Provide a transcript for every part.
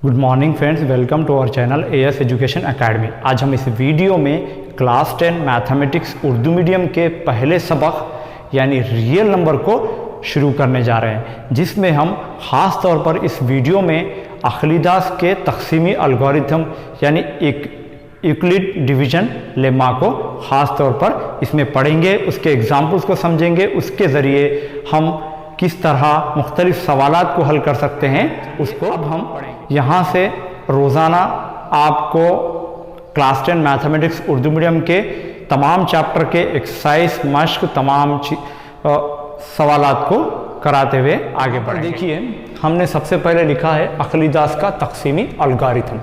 Good morning friends, welcome to our channel AS education academy. आज हम इस video में क्लास 10 मैथमेटिक्स उर्दू मीडियम के पहले सबक यानी रियल नंबर को शुरू करने जा रहे हैं, जिसमें हम ख़ास तौर पर इस वीडियो में अखिलिदास के तक़सीमी अलगोरिथम यानी यूक्लिड डिवीज़न लेमा को ख़ास तौर पर इसमें पढ़ेंगे, उसके एग्जाम्पल्स को समझेंगे, उसके ज़रिए हम किस तरह मुख्तलिफ सवालात को हल कर सकते हैं उसको अब हम पढ़ेंगे। यहाँ से रोज़ाना आपको क्लास 10 मैथमेटिक्स उर्दू मीडियम के तमाम चैप्टर के एक्सरसाइज मश्क तमाम सवालात को कराते हुए आगे बढ़ेंगे। देखिए, हमने सबसे पहले लिखा है अखिलिदास का तक़सीमी अलगोरिथम।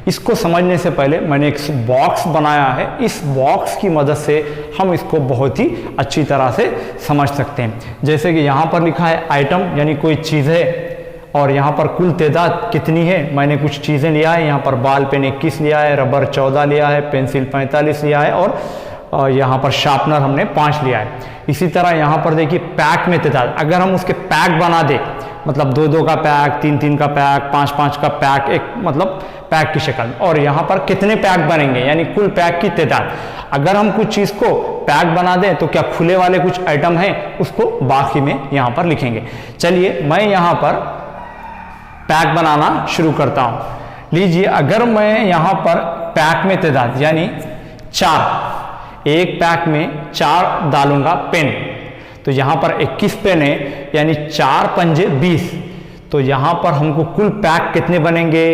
इसको समझने से पहले मैंने एक बॉक्स बनाया है। इस बॉक्स की मदद से हम इसको बहुत ही अच्छी तरह से समझ सकते हैं। जैसे कि यहाँ पर लिखा है आइटम यानी कोई चीज़ है, और यहाँ पर कुल तादाद कितनी है। मैंने कुछ चीज़ें लिया है, यहाँ पर बाल पेन 21 लिया है, रबर 14 लिया है, पेंसिल 45 लिया है, और यहाँ पर शार्पनर हमने 5 लिया है। इसी तरह यहाँ पर देखिए पैक में तादाद, अगर हम उसके पैक बना दें, मतलब 2-2 का पैक, 3-3 का पैक, 5-5 का पैक, एक मतलब पैक की शक्ल, और यहाँ पर कितने पैक बनेंगे यानी कुल पैक की तादाद। अगर हम कुछ चीज़ को पैक बना दें तो क्या खुले वाले कुछ आइटम हैं उसको बाकी में यहाँ पर लिखेंगे। चलिए मैं यहाँ पर पैक बनाना शुरू करता हूँ। लीजिए, अगर मैं यहाँ पर पैक में तादाद यानी 4, एक पैक में 4 डालूंगा पेन, तो यहाँ पर 21 पेन है यानी 4 पंजे 20। तो यहाँ पर हमको कुल पैक कितने बनेंगे,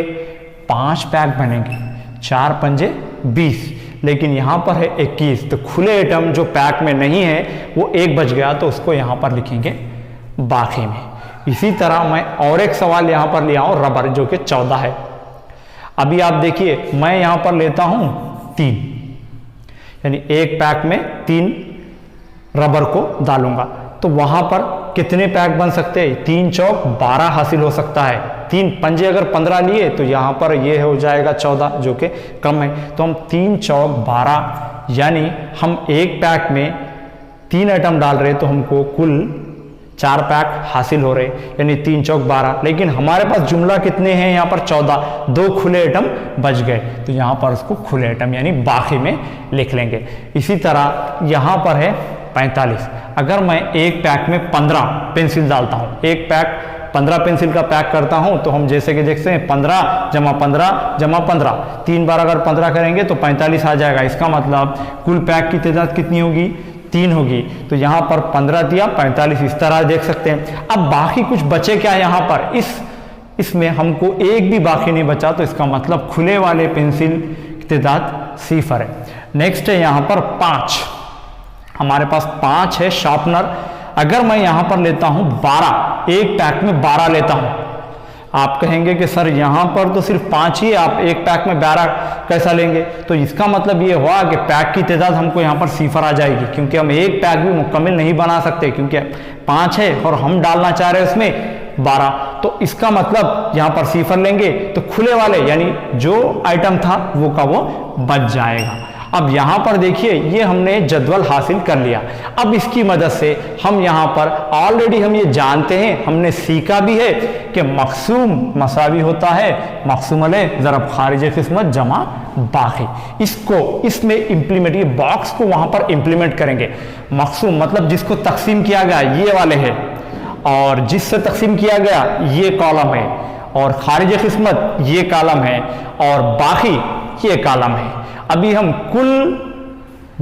5 पैक बनेंगे, 4 पंजे 20। लेकिन यहाँ पर है 21, तो खुले आइटम जो पैक में नहीं है वो 1 बच गया, तो उसको यहाँ पर लिखेंगे बाकी में। इसी तरह मैं और एक सवाल यहाँ पर लिया हूँ रबर, जो कि 14 है। अभी आप देखिए, मैं यहाँ पर लेता हूँ 3, यानी एक पैक में 3 रबर को डालूंगा, तो वहां पर कितने पैक बन सकते हैं, 3 चौक 12 हासिल हो सकता है। 3 पंजे अगर 15 लिए तो यहाँ पर ये हो जाएगा 14, जो कि कम है। तो हम 3 चौक 12 यानी हम एक पैक में 3 आइटम डाल रहे, तो हमको कुल 4 पैक हासिल हो रहे, यानी 3 चौक 12। लेकिन हमारे पास जुमला कितने हैं यहाँ पर 14, 2 खुले आइटम बच गए, तो यहाँ पर उसको खुले आइटम यानी बाकी में लिख लेंगे। इसी तरह यहाँ पर है 45। अगर मैं एक पैक में 15 पेंसिल डालता हूँ, एक पैक 15 पेंसिल का पैक करता हूँ, तो हम जैसे कि देखते हैं 15 जमा 15 जमा 15, 3 बार अगर 15 करेंगे तो 45 आ जाएगा। इसका मतलब कुल पैक की तादाद कितनी होगी, 3 होगी। तो यहाँ पर 15 दिया 45, इस तरह देख सकते हैं। अब बाकी कुछ बचे क्या यहाँ पर, इसमें हमको एक भी बाकी नहीं बचा, तो इसका मतलब खुले वाले पेंसिल की तादाद 0 है। नेक्स्ट है यहाँ पर 5, हमारे पास 5 है शार्पनर। अगर मैं यहाँ पर लेता हूँ 12, एक पैक में 12 लेता हूँ, आप कहेंगे कि सर यहाँ पर तो सिर्फ 5 ही है, आप एक पैक में 12 कैसा लेंगे। तो इसका मतलब ये हुआ कि पैक की तादाद हमको यहाँ पर 0 आ जाएगी, क्योंकि हम एक पैक भी मुकम्मल नहीं बना सकते, क्योंकि 5 है और हम डालना चाह रहे हैं उसमें 12। तो इसका मतलब यहाँ पर 0 लेंगे, तो खुले वाले यानी जो आइटम था वो का वो बच जाएगा। अब यहाँ पर देखिए, ये हमने जदवल हासिल कर लिया। अब इसकी मदद से हम यहाँ पर ऑलरेडी हम ये जानते हैं, हमने सीखा भी है कि मक़सूम मसावी होता है मक़सूम अलैह ज़रब खारिज क़िस्मत जमा बाकी। इसको इसमें इम्प्लीमेंट, ये बॉक्स को वहाँ पर इम्प्लीमेंट करेंगे। मक़सूम मतलब जिसको तकसीम किया गया ये वाले है, और जिससे तकसीम किया गया ये कॉलम है, और खारिज क़िस्मत ये कॉलम है, और बाकी ये कॉलम है। अभी हम कुल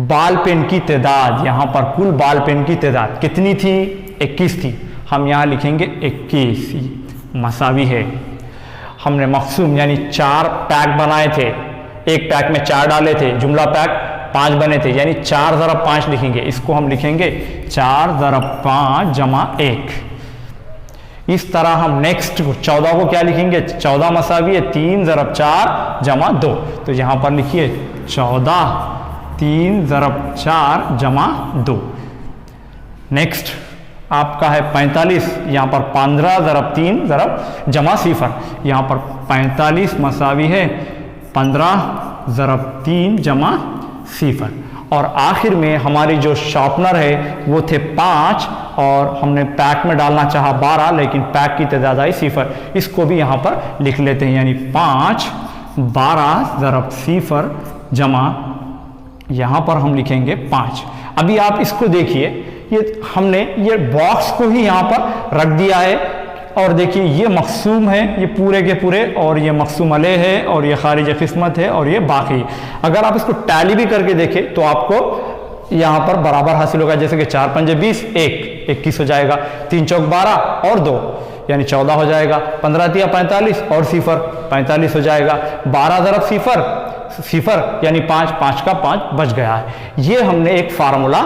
बाल पेन की तादाद, यहाँ पर कुल बाल पेन की तादाद कितनी थी, 21 थी। हम यहाँ लिखेंगे 21 मसावी है। हमने मक़सूम यानी 4 पैक बनाए थे, एक पैक में 4 डाले थे, जुमला पैक 5 बने थे, यानी 4 ज़रब 5 लिखेंगे। इसको हम लिखेंगे 4 ज़रब 5 जमा 1। इस तरह हम नेक्स्ट 14 को क्या लिखेंगे, 14 मसावी है 3 ज़रब 4 जमा 2। तो यहाँ पर लिखिए 14 3 ज़रब 4 जमा 2। नेक्स्ट आपका है 45, यहाँ पर 15 ज़रब 3 ज़रब जमा 0। यहाँ पर 45 मसावी है 15 ज़रब 3 जमा 0। और आखिर में हमारी जो शार्पनर है वो थे 5 और हमने पैक में डालना चाहा 12, लेकिन पैक की तादाद आई 0। इसको भी यहाँ पर लिख लेते हैं, यानी 5 12 ज़रब 0 जमा यहाँ पर हम लिखेंगे 5। अभी आप इसको देखिए, ये हमने ये बॉक्स को ही यहाँ पर रख दिया है और देखिए ये मकसूम है, ये पूरे के पूरे, और ये मकसूम अलह है, और ये खारिज किस्मत है, और ये बाकी। अगर आप इसको टैली भी करके देखें तो आपको यहाँ पर बराबर हासिल होगा, जैसे कि 4 पंजे 20, 21 हो जाएगा, 3 चौक 12 और 2 यानी 14 हो जाएगा, 15 तिया 45 और 0 45 हो जाएगा, 12 ज़रब 0 यानी 5 का 5 बच गया है। ये हमने एक फार्मूला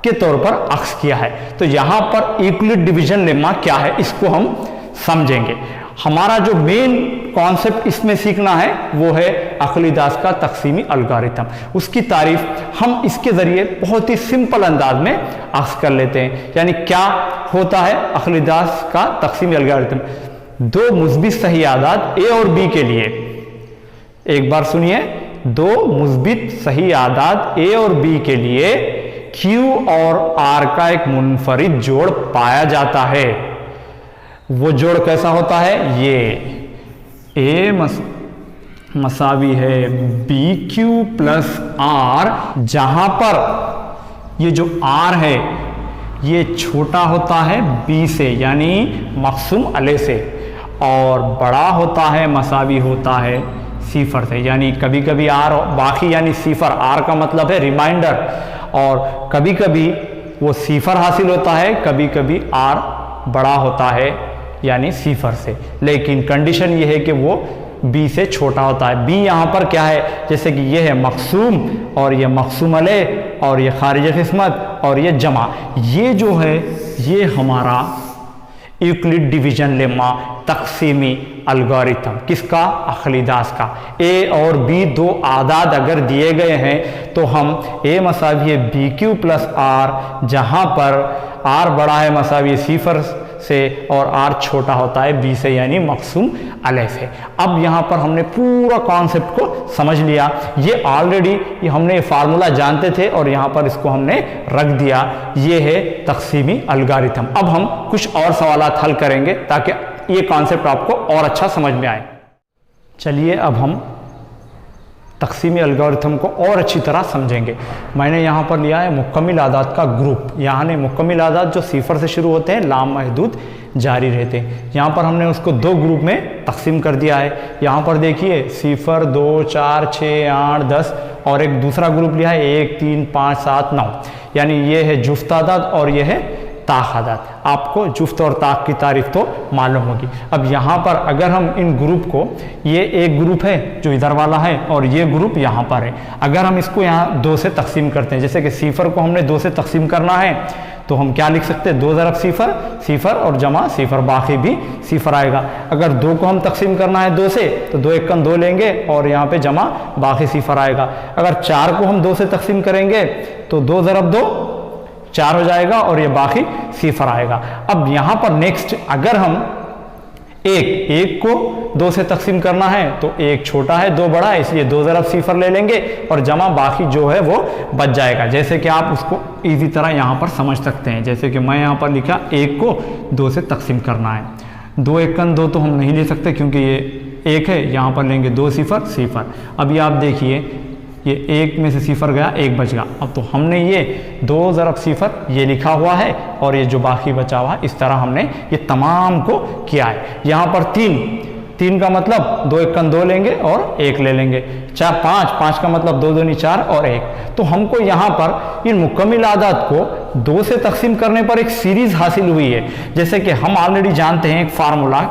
के तौर पर अक्स किया है। तो यहाँ पर यूक्लिड डिवीजन लेमा क्या है इसको हम समझेंगे। हमारा जो मेन कॉन्सेप्ट इसमें सीखना है वो है अक्लीदास का तकसीमी अलगोरिथम। उसकी तारीफ हम इसके जरिए बहुत ही सिंपल अंदाज में अक्स कर लेते हैं। यानी क्या होता है अक्लीदास का तकसीमी अलगोरिथम? दो मुस्बित सही आदाद ए और बी के लिए, एक बार सुनिए, दो मुस्बित सही आदाद ए और बी के लिए Q और R का एक मुनफरिद जोड़ पाया जाता है। वो जोड़ कैसा होता है? ये A मसावी है BQ प्लस R, जहां पर ये जो R है ये छोटा होता है B से यानी मकसूम अलह से, और बड़ा होता है मसावी होता है 0 से, यानी कभी कभी R बाकी यानी 0, R का मतलब है रिमाइंडर, और कभी कभी वो 0 हासिल होता है, कभी कभी R बड़ा होता है यानी 0 से, लेकिन कंडीशन ये है कि वो B से छोटा होता है। B यहाँ पर क्या है? जैसे कि ये है मकसूम, और ये मकसूम अलह, और ये खारिज किस्मत, और ये जमा। ये जो है ये हमारा यूक्लिड डिवीजन लेमा तकसीमी अलगोरिथम, किसका? अक्लीदास का। ए और बी दो आदाद अगर दिए गए हैं तो हम ए मसावी है BQ प्लस R, जहां पर R बड़ा है मसावी 0 से और R छोटा होता है B से यानी मकसूम अलह से। अब यहाँ पर हमने पूरा कॉन्सेप्ट को समझ लिया। ये ऑलरेडी हमने फार्मूला जानते थे और यहाँ पर इसको हमने रख दिया। ये है तकसीमी अलगोरिथम। अब हम कुछ और सवालात हल करेंगे ताकि ये कॉन्सेप्ट आपको और अच्छा समझ में आए। चलिए अब हम तकसीमी अलगोरिथम को और अच्छी तरह समझेंगे। मैंने यहाँ पर लिया है मुकम्मिल आदाद का ग्रुप। यानी मुकम्मिल आदाद जो 0 से शुरू होते हैं, लामहदूद जारी रहते हैं। यहाँ पर हमने उसको दो ग्रुप में तकसीम कर दिया है। यहाँ पर देखिए 0, 2, 4, 6, 8, 10 और एक दूसरा ग्रुप लिया है 1, 3, 5, 7, 9। यानी ये है जुफ्त आदाद और ये है ताक आदाद। आपको जुफ्त और ताक की तारीफ तो मालूम होगी। अब यहाँ पर अगर हम इन ग्रुप को, ये एक ग्रुप है जो इधर वाला है और ये ग्रुप यहाँ पर है, अगर हम इसको यहाँ 2 से तकसीम करते हैं, जैसे कि 0 को हमने 2 से तकसीम करना है तो हम क्या लिख सकते हैं? 2 ज़रब 0, 0 और जमा 0, बाकी भी 0 आएगा। अगर 2 को हम तकसीम करना है 2 से तो 2 एकम 2 लेंगे और यहाँ पे जमा बाकी 0 आएगा। अगर 4 को हम 2 से तकसीम करेंगे तो 2 ज़रब 2 4 हो जाएगा और ये बाकी 0 आएगा। अब यहाँ पर नेक्स्ट अगर हम एक को 2 से तकसीम करना है तो 1 छोटा है 2 बड़ा है, इसलिए 2 ज़रब 0 ले लेंगे और जमा बाकी जो है वो बच जाएगा। जैसे कि आप उसको इजी तरह यहाँ पर समझ सकते हैं। जैसे कि मैं यहाँ पर लिखा 1 को 2 से तकसीम करना है। 2 एकन 2 तो हम नहीं ले सकते क्योंकि ये 1 है, यहाँ पर लेंगे 2 0 0। अभी आप देखिए ये 1 में से 0 गया, 1 बच गया। अब तो हमने ये 2 ज़रब 0 ये लिखा हुआ है और ये जो बाकी बचा हुआ है इस तरह हमने ये तमाम को किया है। यहाँ पर 3 का मतलब 2 एकन 2 लेंगे और 1 ले लेंगे। 4 5 का मतलब 2 दूनी 4 और 1। तो हमको यहाँ पर इन मुकम्मिल आदाद को 2 से तकसीम करने पर एक सीरीज हासिल हुई है। जैसे कि हम ऑलरेडी जानते हैं एक फार्मूला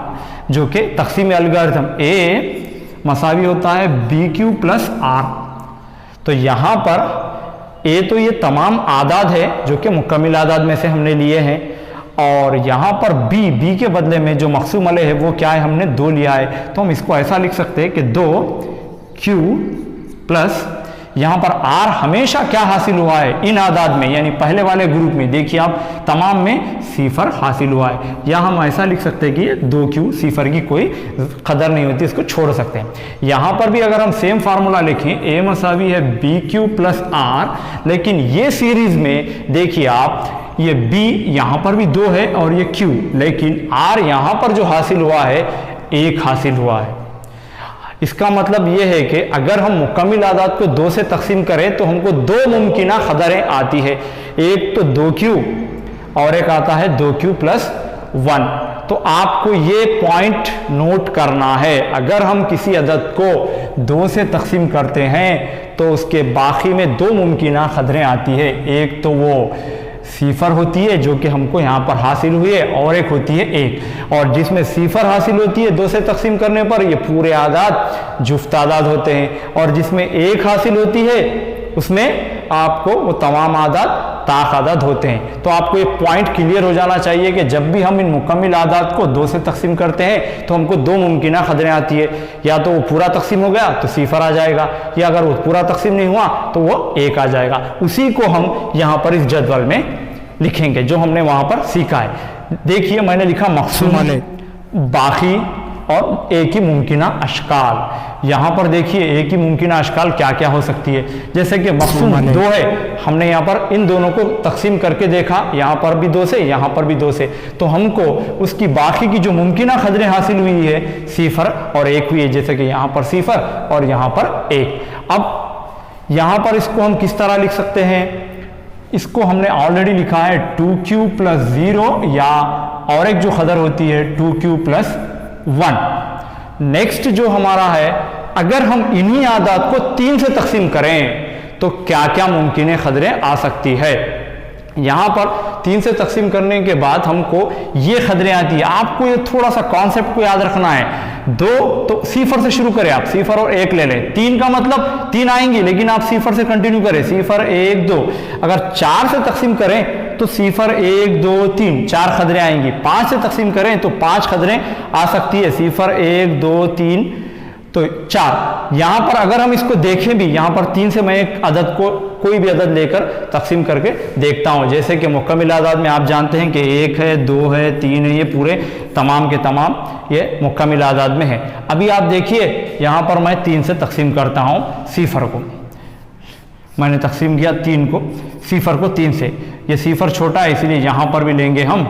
जो कि तकसीमी अलगोरिथम A मसावी होता है BQ प्लस R। तो यहाँ पर A तो ये तमाम आदाद है जो कि मुकम्मिल आदाद में से हमने लिए हैं, और यहाँ पर B के बदले में जो मकसूम अलह है वो क्या है? हमने 2 लिया है। तो हम इसको ऐसा लिख सकते हैं कि 2Q प्लस यहाँ पर आर हमेशा क्या हासिल हुआ है इन आदाद में, यानी पहले वाले ग्रुप में देखिए आप तमाम में सिफर हासिल हुआ है। या हम ऐसा लिख सकते हैं कि 2q सिफर की कोई कदर नहीं होती, इसको छोड़ सकते हैं। यहाँ पर भी अगर हम सेम फार्मूला लिखें a मसावी है bq प्लस आर, लेकिन ये सीरीज में देखिए आप ये b यहाँ पर भी 2 है और ये q, लेकिन r यहाँ पर जो हासिल हुआ है 1 हासिल हुआ है। इसका मतलब ये है कि अगर हम मुकम्मिल आदाद को 2 से तकसीम करें तो हमको 2 मुमकिना कदरें आती है, एक तो 2q और एक आता है 2q प्लस 1। तो आपको ये पॉइंट नोट करना है, अगर हम किसी अदद को 2 से तकसीम करते हैं तो उसके बाकी में 2 मुमकिना कदरें आती है, एक तो वो सिफर होती है जो कि हमको यहाँ पर हासिल हुई है और एक होती है 1। और जिसमें सिफर हासिल होती है 2 से तकसीम करने पर ये पूरे आदाद जुफ्त आदाद होते हैं, और जिसमें 1 हासिल होती है उसमें आपको वो तमाम आदाद ताक आदाद होते हैं। तो आपको ये पॉइंट क्लियर हो जाना चाहिए कि जब भी हम इन मुकम्मिल आदाद को 2 से तकसीम करते हैं तो हमको 2 मुमकिना कदरें आती है, या तो वो पूरा तकसीम हो गया तो सिफर आ जाएगा, या अगर वो पूरा तकसीम नहीं हुआ तो वो 1 आ जाएगा। उसी को हम यहाँ पर इस जदवल में लिखेंगे जो हमने वहाँ पर सीखा है। देखिए मैंने लिखा मक़सूम बाकी और एक ही मुमकिना अशकाल। यहाँ पर देखिए एक ही मुमकिना अशकाल क्या क्या हो सकती है, जैसे कि मक़सूम 2 है, हमने यहाँ पर इन दोनों को तकसीम करके देखा, यहाँ पर भी 2 से यहाँ पर भी 2 से, तो हमको उसकी बाकी की जो मुमकिना कदरें हासिल हुई है सिफर और 1 हुई है, जैसे कि यहाँ पर सिफर और यहाँ पर 1। अब यहाँ पर इसको हम किस तरह लिख सकते हैं, इसको हमने ऑलरेडी लिखा है 2q प्लस 0, या और एक जो कदर होती है 2q प्लस 1। नेक्स्ट जो हमारा है, अगर हम इन्हीं आदाद को 3 से तकसीम करें तो क्या क्या मुमकिन कदरें आ सकती है। यहाँ पर 3 से तकसीम करने के बाद हमको ये कदरें आती है। आपको ये थोड़ा सा कॉन्सेप्ट को याद रखना है। 2 तो सिफर से शुरू करें, आप सिफर और 1 ले लें, 3 का मतलब 3 आएंगी, लेकिन आप सिफर से कंटिन्यू करें, सिफर 1 2। अगर 4 से तकसीम करें तो सिफर 1 2 3 4 कदरें आएंगी। 5 से तकसीम करें तो 5 कदरें आ सकती है, सिफर 1 2 3 तो 4। यहाँ पर अगर हम इसको देखें भी, यहाँ पर 3 से मैं एक अदद को कोई भी अदद लेकर तकसीम करके देखता हूँ, जैसे कि मुकम्मिल आदाद में आप जानते हैं कि 1 है 2 है 3 है, ये पूरे तमाम के तमाम ये मुकम्मिल आदाद में है। अभी आप देखिए यहाँ पर मैं 3 से तकसीम करता हूँ सिफर को, मैंने तकसीम किया 3 को, सिफर को 3 से, ये सिफर छोटा है इसलिए यहाँ पर भी लेंगे हम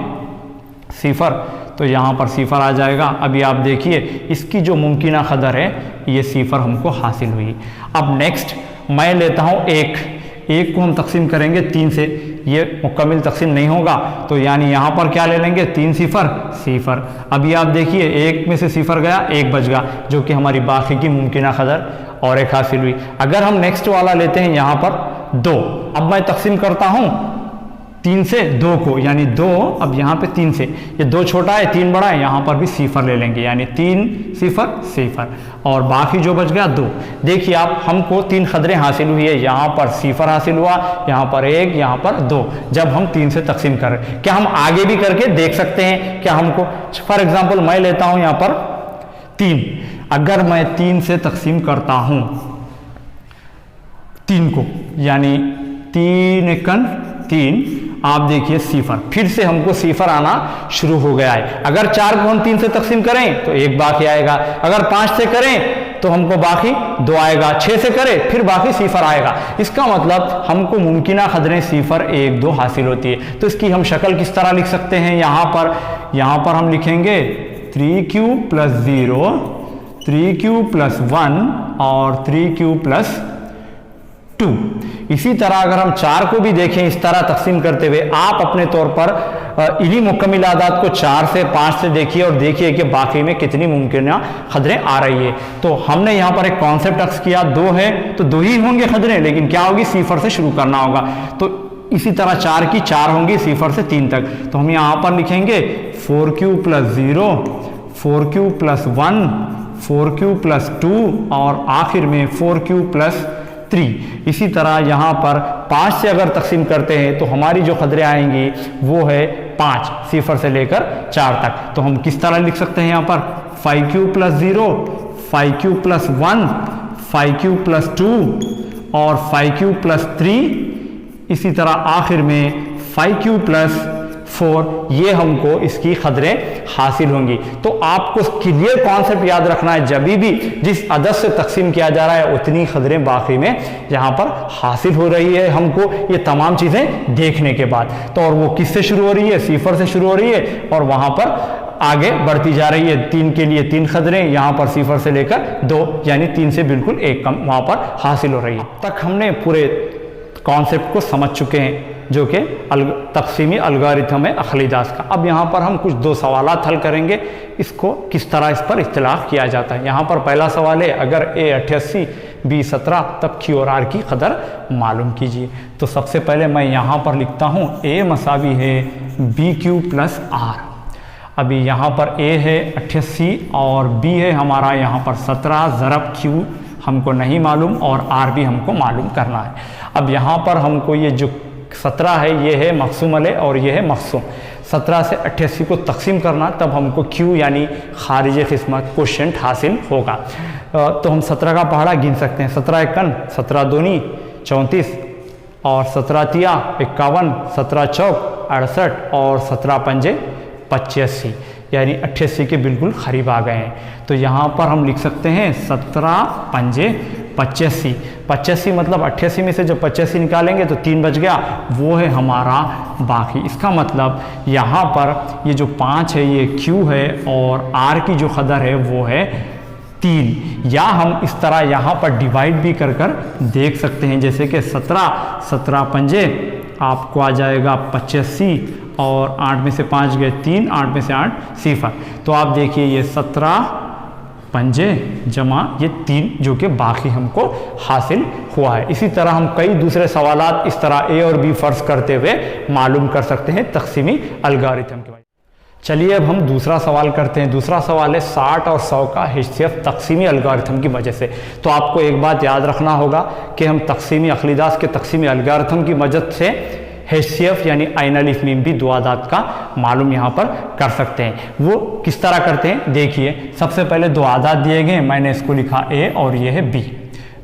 सिफर, तो यहाँ पर सिफर आ जाएगा। अभी आप देखिए इसकी जो मुमकिना कदर है ये सिफर हमको हासिल हुई। अब नेक्स्ट मैं लेता हूँ 1 को हम तकसीम करेंगे 3 से, ये मुकम्मिल तकसीम नहीं होगा, तो यानी यहाँ पर क्या ले लेंगे 3 सिफर। अभी आप देखिए 1 में से सिफर गया, 1 बच गया, जो कि हमारी बाकी की मुमकिना कदर और 1 हासिल हुई। अगर हम नेक्स्ट वाला लेते हैं यहाँ पर 2, अब मैं तकसीम करता हूँ 3 से 2 को, यानी 2 अब यहाँ पे 3 से, ये 2 छोटा है 3 बड़ा है, यहाँ पर भी सिफर ले लेंगे, यानी 3 सिफर और बाकी जो बच गया 2। देखिए आप हमको 3 कदरें हासिल हुई है, यहाँ पर सिफर हासिल हुआ, यहाँ पर 1, यहाँ पर 2, जब हम 3 से तकसीम कर रहे। क्या हम आगे भी करके देख सकते हैं, क्या हमको फॉर एग्जाम्पल मैं लेता हूँ यहाँ पर 3, अगर मैं 3 से तकसीम करता हूँ 3 को, यानी 3 एकन 3, आप देखिए सिफर, फिर से हमको सिफर आना शुरू हो गया है। अगर 4 को हम 3 से तकसीम करें तो 1 बाकी आएगा, अगर 5 से करें तो हमको बाकी 2 आएगा, 6 से करें फिर बाकी सिफर आएगा। इसका मतलब हमको मुमकिना कदरें सिफर 1 2 हासिल होती है। तो इसकी हम शक्ल किस तरह लिख सकते हैं, यहाँ पर हम लिखेंगे 3q प्लस 0, 3q प्लस 1 और 3q प्लस 2। इसी तरह अगर हम 4 को भी देखें इस तरह तकसीम करते हुए, आप अपने तौर पर इन्हीं मुकम्मिल आदाद को 4 से 5 से देखिए और देखिए कि बाकी में कितनी मुमकिन कदरें आ रही है। तो हमने यहाँ पर एक कॉन्सेप्ट अक्स किया, 2 है तो 2 ही होंगे कदरें, लेकिन क्या होगी सिफर से शुरू करना होगा। तो इसी तरह 4 की 4 होंगी सिफर से 3 तक, तो हम यहाँ पर लिखेंगे 4q plus 0, 4q plus 1, 4q plus 2 और आखिर में 4q प्लस 3। इसी तरह यहाँ पर 5 से अगर तकसीम करते हैं तो हमारी जो कदरें आएंगी वो है 5 सिफर से लेकर 4 तक। तो हम किस तरह लिख सकते हैं यहाँ पर 5q plus 0, 5q plus 1, 5q plus 2 और 5q प्लस 3, इसी तरह आखिर में 5q प्लस 4, ये हमको इसकी कदरें हासिल होंगी। तो आपको क्लियर कॉन्सेप्ट याद रखना है, जब भी जिस अदद से तकसीम किया जा रहा है उतनी कदरें बाकी में यहाँ पर हासिल हो रही है हमको, ये तमाम चीज़ें देखने के बाद। तो और वो किससे शुरू हो रही है? सिफर से शुरू हो रही है और वहाँ पर आगे बढ़ती जा रही है। 3 के लिए 3 कदरें, यहाँ पर सिफर से लेकर 2, यानी 3 से बिल्कुल 1 कम वहाँ पर हासिल हो रही है। तक हमने पूरे कॉन्सेप्ट को समझ चुके हैं जो कि तकसीमी अलगोरिथम है अखलीदास का। अब यहाँ पर हम कुछ 2 सवालात हल करेंगे, इसको किस तरह इस पर इख्तिलाफ किया जाता है। यहाँ पर पहला सवाल है, अगर a 88 b 17 तब q और r की कदर मालूम कीजिए। तो सबसे पहले मैं यहाँ पर लिखता हूँ a मसावी है bq प्लस r। अभी यहाँ पर a है 88 और b है हमारा यहाँ पर 17, ज़रब q हमको नहीं मालूम और r भी हमको मालूम करना है। अब यहाँ पर हमको ये जो 17 है ये है मक़सूम अलैह और ये है मक़सूम। 17 से 88 को तकसीम करना, तब हमको q यानी खारिज किस्मत क्वोशिएंट हासिल होगा। तो हम 17 का पहाड़ा गिन सकते हैं। 17 एकन 17 दूनी 34 और 17 तिया 51, 17 चौक 68 और 17 पंजे 85, यानी 88 के बिल्कुल करीब आ गए हैं। तो यहाँ पर हम लिख सकते हैं 17 पंजे 85। 85 मतलब 88 में से जब 85 निकालेंगे तो 3 बच गया, वो है हमारा बाकी। इसका मतलब यहाँ पर ये जो 5 है ये q है और r की जो कदर है वो है 3। या हम इस तरह यहाँ पर डिवाइड भी कर देख सकते हैं, जैसे कि 17 पंजे आपको आ जाएगा 85 और 8 में से 5 गए 3, 8 में से 8 सिफर। तो आप देखिए ये 17 पंजे जमा ये 3 जो कि बाकी हमको हासिल हुआ है। इसी तरह हम कई दूसरे सवालात इस तरह a और b फ़र्ज़ करते हुए मालूम कर सकते हैं तकसीमी अलगोरिथम के बारे में। चलिए अब हम दूसरा सवाल करते हैं। दूसरा सवाल है 60 और 100 का हिस्सियत तकसीमी अलगोरिथम की वजह से। तो आपको एक बात याद रखना होगा कि हम तकसीमी अखलीदास के तकसीमी अलगोरिथम की मदद से हैसियत यानी आइन अलिफ मीम भी 2 आदाद का मालूम यहाँ पर कर सकते हैं। वो किस तरह करते हैं देखिए। सबसे पहले 2 आदाद दिए गए, मैंने इसको लिखा a और ये है b।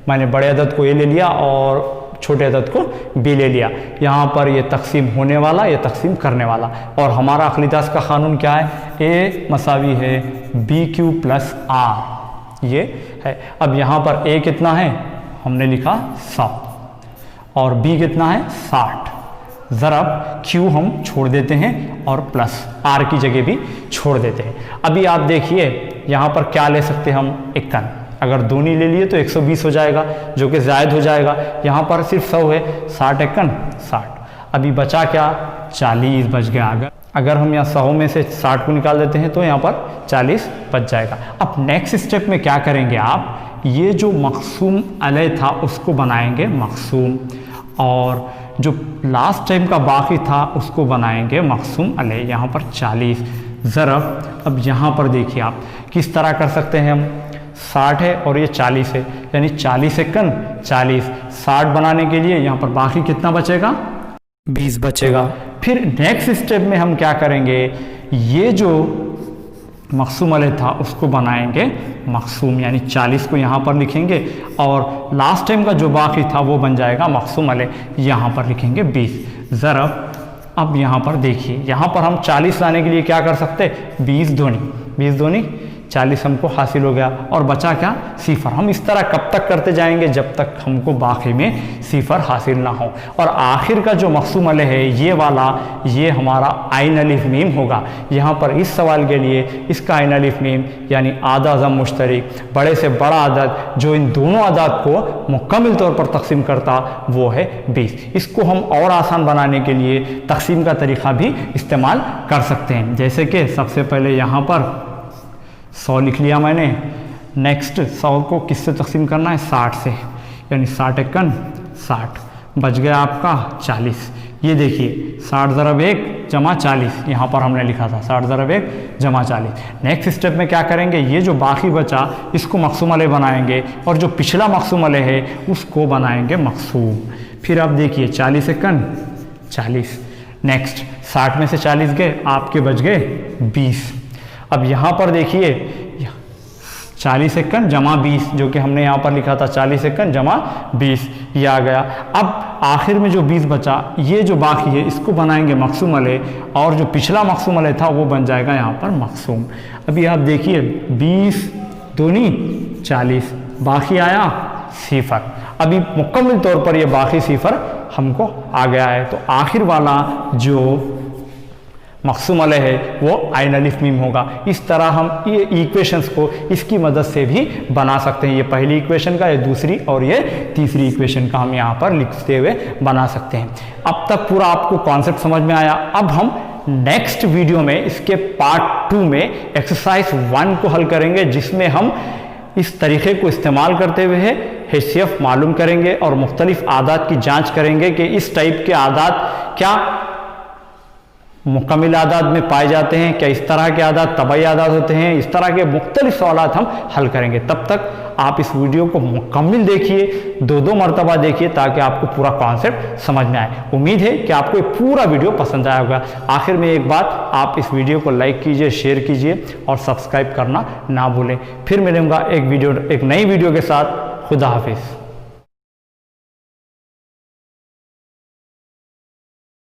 मैंने बड़े अदद को a ले लिया और छोटे अदद को b ले लिया। यहाँ पर ये तकसीम होने वाला, ये तकसीम करने वाला। और हमारा अखलीदास का कानून क्या है? a मसावी है bq प्लस r, ये है। अब यहाँ पर a कितना है? हमने लिखा 100 और b कितना है? 60। ज़रब q हम छोड़ देते हैं और प्लस r की जगह भी छोड़ देते हैं। अभी आप देखिए यहाँ पर क्या ले सकते हैं हम? इक्कन। अगर दूनी ले लिए तो 120 हो जाएगा जो कि ज़ायद हो जाएगा। यहाँ पर सिर्फ 100 है, 60 एकन 60। अभी बचा क्या? 40 बच गया। अगर हम यहाँ 100 में से 60 को निकाल देते हैं तो यहाँ पर 40 बच जाएगा। अब नेक्स्ट स्टेप में क्या करेंगे आप? ये जो मक़सूम अलैह था उसको बनाएंगे मक़सूम, और जो लास्ट टाइम का बाकी था उसको बनाएंगे मक़सूम अलैह। यहाँ पर 40 ज़रब। अब यहाँ पर देखिए आप किस तरह कर सकते हैं हम? 60 है और ये 40 है, यानी 40 एकन 40। 60 बनाने के लिए यहाँ पर बाकी कितना बचेगा? 20 बचेगा। फिर नेक्स्ट स्टेप में हम क्या करेंगे? ये जो मक़सूम अलैह था उसको बनाएंगे मक़सूम, यानी 40 को यहाँ पर लिखेंगे और लास्ट टाइम का जो बाकी था वो बन जाएगा मक़सूम अलैह। यहाँ पर लिखेंगे 20 ज़रब। अब यहाँ पर देखिए, यहाँ पर हम 40 लाने के लिए क्या कर सकते? 20 दूनी 40 हमको हासिल हो गया और बचा क्या? सिफर। हम इस तरह कब तक करते जाएंगे? जब तक हमको बाकी में सिफर हासिल ना हो। और आखिर का जो मक़सूम अलैह है ये वाला, ये हमारा आइन अलिफ मीम होगा। यहाँ पर इस सवाल के लिए इसका आइन अलिफ मीम यानी आधा ज़म मुश्तरिक, बड़े से बड़ा अदद जो इन दोनों अदद को मुकम्मल तौर पर तकसीम करता वो है 20। इसको हम और आसान बनाने के लिए तकसीम का तरीक़ा भी इस्तेमाल कर सकते हैं। जैसे कि सबसे पहले यहाँ पर 100 लिख लिया मैंने। नेक्स्ट 100 को किससे तकसीम करना है? 60 से, यानी 60 एकन 60। बच गया आपका 40। ये देखिए 60 ज़रब 1 जमा 40, यहाँ पर हमने लिखा था 60 ज़रब 1 जमा 40। नेक्स्ट स्टेप में क्या करेंगे? ये जो बाकी बचा इसको मक़सूम अलैह बनाएंगे और जो पिछला मक़सूम अलैह है उसको बनाएंगे मक़सूम। फिर आप देखिए 40 एकन 40। नेक्स्ट 60 में से 40 गए, आपके बच गए 20। अब यहाँ पर देखिए 40 एकन जमा 20, जो कि हमने यहाँ पर लिखा था 40 एकन जमा 20, ये आ गया। अब आखिर में जो 20 बचा, ये जो बाकी है इसको बनाएंगे मकसूम अलैह, और जो पिछला मकसूम अलैह था वो बन जाएगा यहाँ पर मकसूम। अभी आप देखिए 20 दूनी 40, बाकी आया 0। अभी मुकम्मल तौर पर ये बाकी 0 हमको आ गया है। तो आखिर वाला जो मकसूम अलैह है वो आइन अलिफ मीम होगा। इस तरह हम ये इक्वेशंस को इसकी मदद से भी बना सकते हैं। ये पहली इक्वेशन का, ये दूसरी और ये तीसरी इक्वेशन का हम यहाँ पर लिखते हुए बना सकते हैं। अब तक पूरा आपको कॉन्सेप्ट समझ में आया। अब हम नेक्स्ट वीडियो में इसके पार्ट 2 में एक्सरसाइज 1 को हल करेंगे, जिसमें हम इस तरीके को इस्तेमाल करते हुए HCF मालूम करेंगे और मुख्तलिफ आदात की जांच करेंगे कि इस टाइप के आदात क्या मुकम्मिल आदात में पाए जाते हैं, क्या इस तरह के आदात तबाई आदात होते हैं। इस तरह के मुख्तलिफ सवालात हम हल करेंगे। तब तक आप इस वीडियो को मुकम्मिल देखिए, 2 मरतबा देखिए, ताकि आपको पूरा कॉन्सेप्ट समझ में आए। उम्मीद है कि आपको ये पूरा वीडियो पसंद आया होगा। आखिर में एक बात, आप इस वीडियो को लाइक कीजिए, शेयर कीजिए और सब्सक्राइब करना ना भूलें। फिर मिलूंगा एक नई वीडियो के साथ। खुदा हाफिज़।